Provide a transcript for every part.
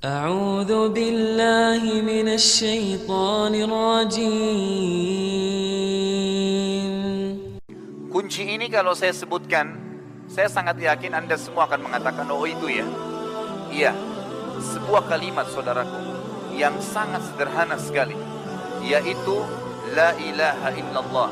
أعوذ بالله من الشيطان الرجيم. Kunci ini kalau saya sebutkan, saya sangat yakin Anda semua akan mengatakan, oh itu ya. Iya, sebuah kalimat saudaraku yang sangat sederhana sekali, yaitu La ilaha illallah.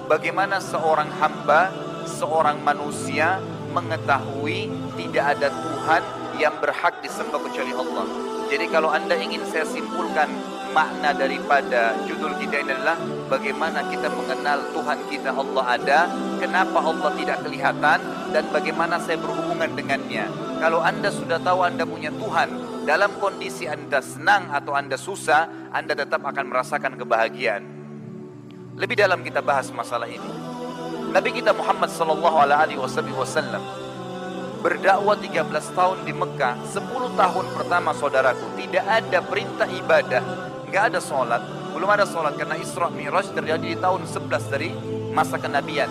Bagaimana seorang hamba, seorang manusia mengetahui tidak ada Tuhan yang berhak disembah kecuali Allah. Jadi kalau Anda ingin saya simpulkan makna daripada judul kita ini adalah bagaimana kita mengenal Tuhan kita Allah ada, kenapa Allah tidak kelihatan, dan bagaimana saya berhubungan dengannya. Kalau Anda sudah tahu Anda punya Tuhan, dalam kondisi Anda senang atau Anda susah, Anda tetap akan merasakan kebahagiaan. Lebih dalam kita bahas masalah ini. Nabi kita Muhammad SAW berdakwah 13 tahun di Mekah. 10 tahun pertama saudaraku tidak ada perintah ibadah, nggak ada sholat, belum ada sholat karena Isra Mi'raj terjadi di tahun 11 dari masa kenabian.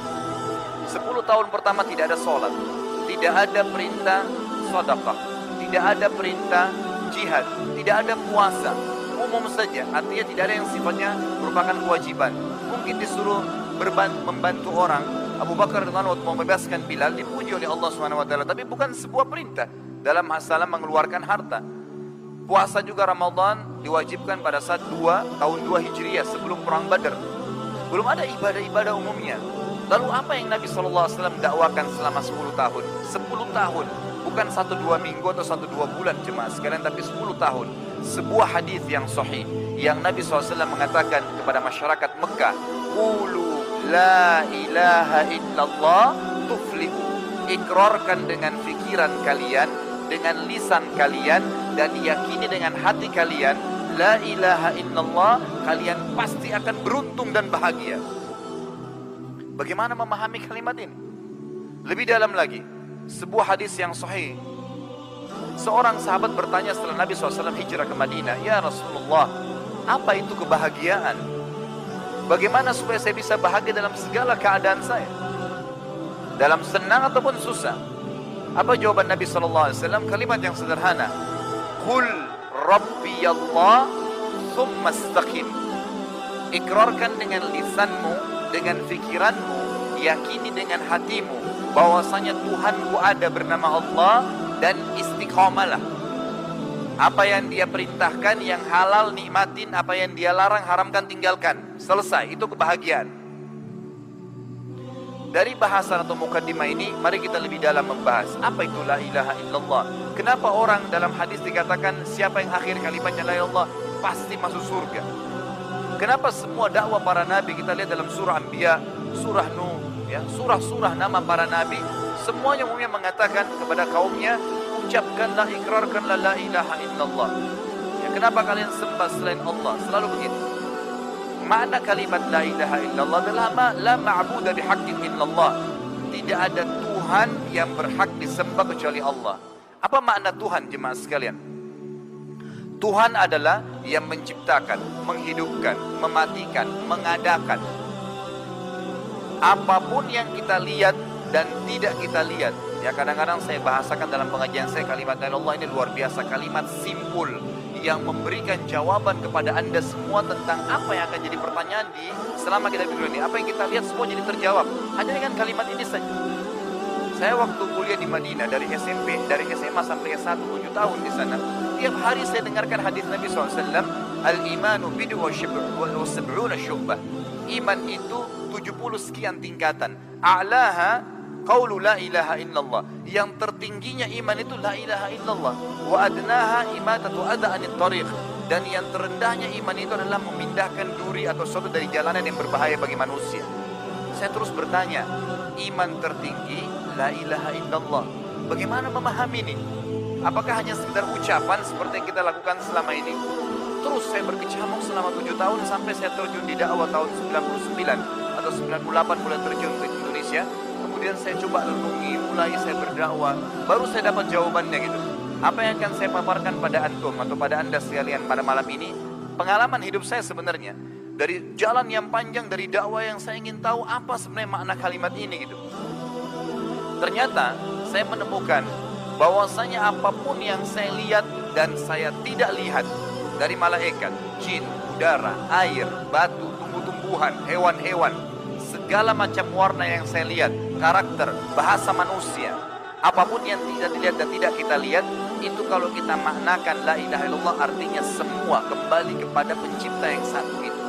10 tahun pertama tidak ada sholat, tidak ada perintah sedekah, tidak ada perintah jihad, tidak ada puasa, umum saja, artinya tidak ada yang sifatnya merupakan kewajiban. Mungkin disuruh membantu orang. Abu Bakar radhiyallahu anhu membebaskan Bilal dipuji oleh Allah Subhanahu wa taala, tapi bukan sebuah perintah dalam masalah mengeluarkan harta. Puasa juga Ramadan diwajibkan pada saat tahun 2 Hijriah sebelum perang Badar. Belum ada ibadah-ibadah umumnya. Lalu apa yang Nabi SAW dakwakan selama 10 tahun? 10 tahun, bukan 1-2 minggu atau 1-2 bulan jemaah sekalian, tapi 10 tahun. Sebuah hadis yang sahih yang Nabi SAW mengatakan kepada masyarakat Mekah, qulu la ilaha illallah tuflihu. Ikrarkan dengan fikiran kalian, dengan lisan kalian, dan yakini dengan hati kalian, la ilaha illallah, kalian pasti akan beruntung dan bahagia. Bagaimana memahami kalimat ini? Lebih dalam lagi, sebuah hadis yang sahih. Seorang sahabat bertanya setelah Nabi SAW hijrah ke Madinah, ya Rasulullah, apa itu kebahagiaan? Bagaimana supaya saya bisa bahagia dalam segala keadaan saya? Dalam senang ataupun susah? Apa jawaban Nabi SAW? Kalimat yang sederhana. Qul Rabbi Allah thumma istaqim. Ikrarkan dengan lisanmu, dengan fikiranmu, yakini dengan hatimu bahwasanya Tuhanku ada bernama Allah, dan istiqamalah. Apa yang dia perintahkan, yang halal nikmatin, apa yang dia larang haramkan tinggalkan. Selesai, itu kebahagiaan. Dari bahasan atau mukaddimah ini, mari kita lebih dalam membahas apa itu la ilaha illallah. Kenapa orang dalam hadis dikatakan siapa yang akhir kalimatnya la ilaha illallah pasti masuk surga? Kenapa semua dakwah para nabi kita lihat dalam surah Anbiya, surah Nuh, ya, surah-surah nama para nabi, semuanya umumnya mengatakan kepada kaumnya, ucapkanlah, ikrarkanlah la ilaha illallah. Ya, kenapa kalian sembah selain Allah? Selalu begitu. Makna kalimat la ilaha illallah adalah la ma'budu bihaqqin illallah. Tidak ada Tuhan yang berhak disembah kecuali Allah. Apa makna Tuhan jemaah sekalian? Tuhan adalah yang menciptakan, menghidupkan, mematikan, mengadakan. Apapun yang kita lihat dan tidak kita lihat. Ya, kadang-kadang saya bahasakan dalam pengajian saya kalimat la ilaha illallah ini luar biasa, kalimat simpul yang memberikan jawaban kepada Anda semua tentang apa yang akan jadi pertanyaan di selama kita hidup ini. Apa yang kita lihat semua jadi terjawab hanya dengan kalimat ini saja. Saya waktu kuliah di Madinah dari SMP, dari SMA sampai S1, 7 tahun di sana. Tiap hari saya dengarkan hadis Nabi SAW, al-imanu bid'u wa sab'una syu'bah. Iman itu 70 sekian tingkatan. A'laha qaulu la ilaha illallah. Yang tertingginya iman itu la ilaha illallah. Wa adnaha imatatu adha anit tariq. Dan yang terendahnya iman itu adalah memindahkan duri atau sesuatu dari jalanan yang berbahaya bagi manusia. Saya terus bertanya, iman tertinggi la ilaha illallah. Bagaimana memahami ini? Apakah hanya sekedar ucapan seperti yang kita lakukan selama ini? Terus saya berkecamuk selama 7 tahun sampai saya terjun di dakwah tahun 99 atau 98 mulai terjun ke Indonesia. Kemudian saya coba renungi, mulai saya berdakwah, baru saya dapat jawabannya gitu. Apa yang akan saya paparkan pada antum atau pada anda sekalian pada malam ini, pengalaman hidup saya sebenarnya. Dari jalan yang panjang, dari dakwah yang saya ingin tahu apa sebenarnya makna kalimat ini gitu. Ternyata saya menemukan bahwasanya apapun yang saya lihat dan saya tidak lihat, dari malaikat, jin, udara, air, batu, tumbuh-tumbuhan, hewan-hewan, segala macam warna yang saya lihat, karakter, bahasa manusia, apapun yang tidak dilihat dan tidak kita lihat, itu kalau kita maknakan la ilaha illallah artinya semua kembali kepada pencipta yang satu itu.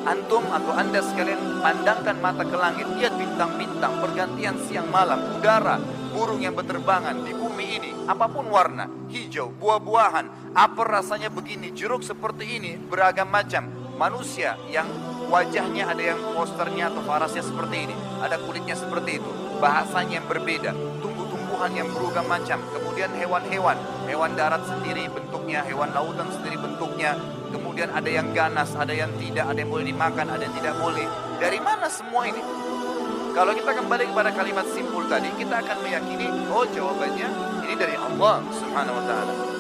Antum atau anda sekalian pandangkan mata ke langit, lihat bintang-bintang, pergantian siang malam, udara, burung yang berterbangan di bumi ini, apapun warna, hijau, buah-buahan, apa rasanya begini, jeruk seperti ini, beragam macam, manusia yang wajahnya ada yang posternya atau farasnya seperti ini, ada kulitnya seperti itu, bahasanya yang berbeda, tumbuh-tumbuhan yang beragam macam, kemudian hewan-hewan, hewan darat sendiri bentuknya, hewan lautan sendiri bentuknya, kemudian ada yang ganas, ada yang tidak, ada yang boleh dimakan, ada yang tidak boleh. Dari mana semua ini? Kalau kita kembali kepada kalimat simpul tadi, kita akan meyakini, oh jawabannya ini dari Allah Subhanahu wa ta'ala.